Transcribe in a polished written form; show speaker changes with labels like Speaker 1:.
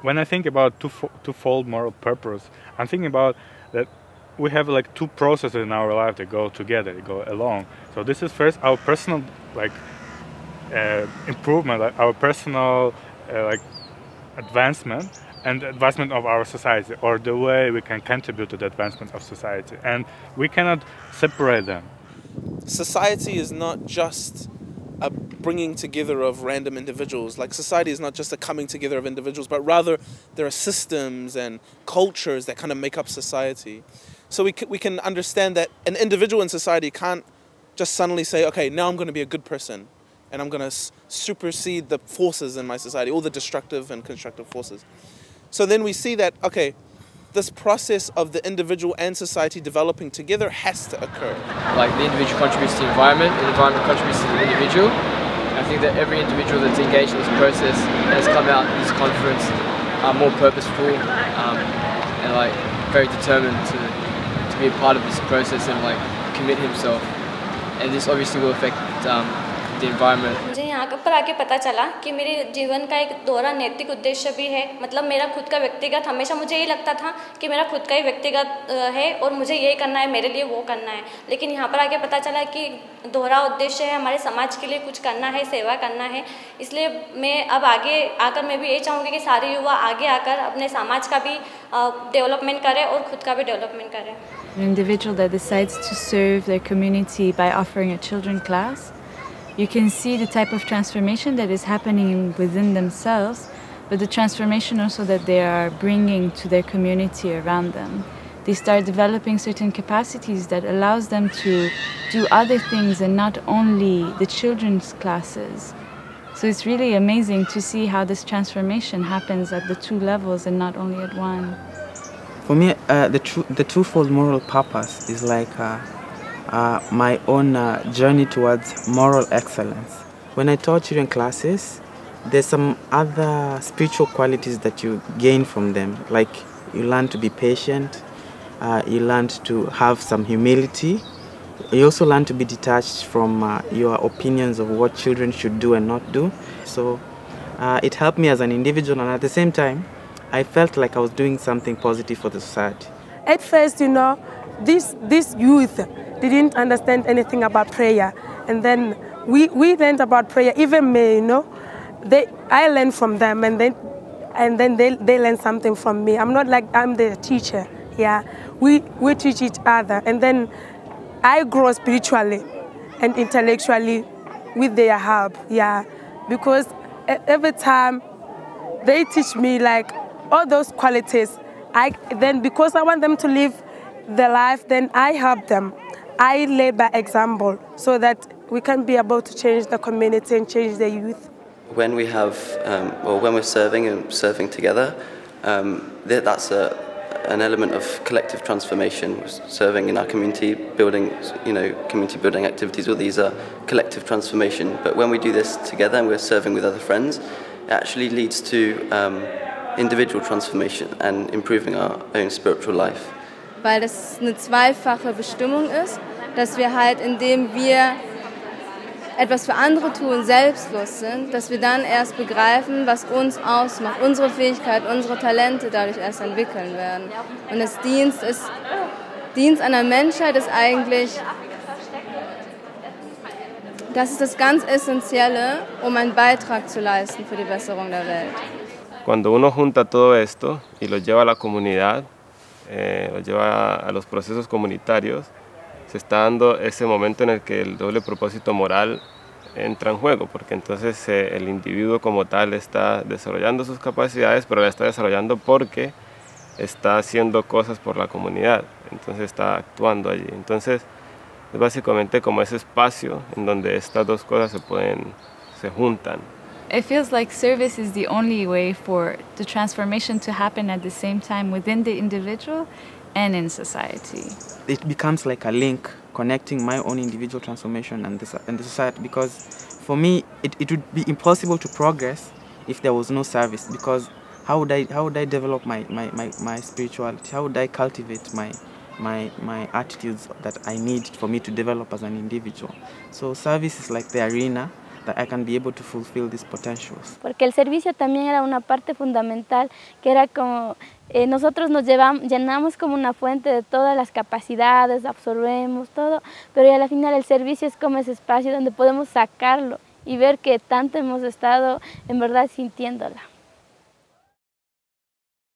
Speaker 1: when I think about twofold moral purpose, I'm thinking about that we have like two processes in our life that go together, they go along. So this is first our personal improvement, like our personal advancement, and the advancement of our society, or the way we can contribute to the advancement of society, and we cannot separate them.
Speaker 2: Society is not just a bringing together of random individuals. Like, society is not just a coming together of individuals, but rather there are systems and cultures that kind of make up society. So we can understand that an individual in society can't just suddenly say, okay, now I'm going to be a good person and I'm going to supersede the forces in my society, all the destructive and constructive forces. So then we see that, okay, this process of the individual and society developing together has to occur.
Speaker 3: Like, the individual contributes to the environment contributes to the individual. I think that every individual that's engaged in this process has come out in this conference more purposeful and like very determined to be a part of this process and like commit himself. And this obviously will affect the environment.
Speaker 4: मुझे यहाँ पर आके पता चला कि मेरे जीवन का एक दोहरा नैतिक उद्देश्य भी है। मतलब मेरा खुद का व्यक्तिगत, हमेशा मुझे यही लगता था कि मेरा खुद का ही व्यक्तिगत है और मुझे ये करना है, मेरे लिए वो करना है। लेकिन यहाँ पर आके पता चला कि दोहरा उद्देश्य है, हमारे समाज के लिए कुछ करना है, सेवा करना है। इसलिए मैं अब आगे आकर मैं भी यही चाहूँगी कि सारे युवा आगे आकर अपने समाज का भी डेवलपमेंट करें और खुद का भी डेवलपमेंट करें।
Speaker 5: An individual that decides to serve their community by offering a children class, you can see the type of transformation that is happening within themselves, but the transformation also that they are bringing to their community around them. They start developing certain capacities that allows them to do other things and not only the children's classes. So it's really amazing to see how this transformation happens at the two levels and not only at one.
Speaker 6: For me, the twofold moral purpose is like my own journey towards moral excellence. When I taught children classes, there's some other spiritual qualities that you gain from them. Like, you learn to be patient, you learn to have some humility. You also learn to be detached from your opinions of what children should do and not do. So it helped me as an individual, and at the same time, I felt like I was doing something positive for the society.
Speaker 7: At first, you know, this youth didn't understand anything about prayer. And then we learned about prayer. Even me, you know, I learned from them, and then they learned something from me. I'm not like I'm the teacher. Yeah, we teach each other, and then I grow spiritually and intellectually with their help. Yeah, because every time they teach me like all those qualities, then because I want them to live the life, then I help them. I lay by example so that we can be able to change the community and change the youth.
Speaker 8: When we have, or when we're serving and serving together, that's an element of collective transformation. Serving in our community, building, community building activities, all these are collective transformation. But when we do this together and we're serving with other friends, it actually leads to individual transformation and improving our own spiritual life.
Speaker 9: Weil das eine zweifache Bestimmung ist, dass wir halt, indem wir etwas für andere tun, selbstlos sind, dass wir dann erst begreifen, was uns ausmacht, unsere Fähigkeit, unsere Talente dadurch erst entwickeln werden. Und das Dienst an der Menschheit ist eigentlich, das ist das ganz Essentielle, um einen Beitrag zu leisten für die Besserung der Welt.
Speaker 10: Cuando uno junta todo esto y lo lleva a la comunidad, lo lleva a los procesos comunitarios, se está dando ese momento en el que el doble propósito moral entra en juego, porque entonces el individuo como tal está desarrollando sus capacidades, pero la está desarrollando porque está haciendo cosas por la comunidad, entonces está actuando allí. Entonces es básicamente como ese espacio en donde estas dos cosas se juntan.
Speaker 5: It feels like service is the only way for the transformation to happen at the same time within the individual and in society.
Speaker 6: It becomes like a link connecting my own individual transformation and the society, because for me it would be impossible to progress if there was no service, because how would I develop my spirituality? How would I cultivate my attitudes that I need for me to develop as an individual? So service is like the arena that I can be able to fulfill these potentials.
Speaker 11: Porque el servicio también era una parte fundamental, que era como nosotros nos llenamos como una fuente de todas las capacidades, absorbemos todo, pero al final el servicio es como ese espacio donde podemos sacarlo y ver que tanto hemos estado en verdad sintiéndola.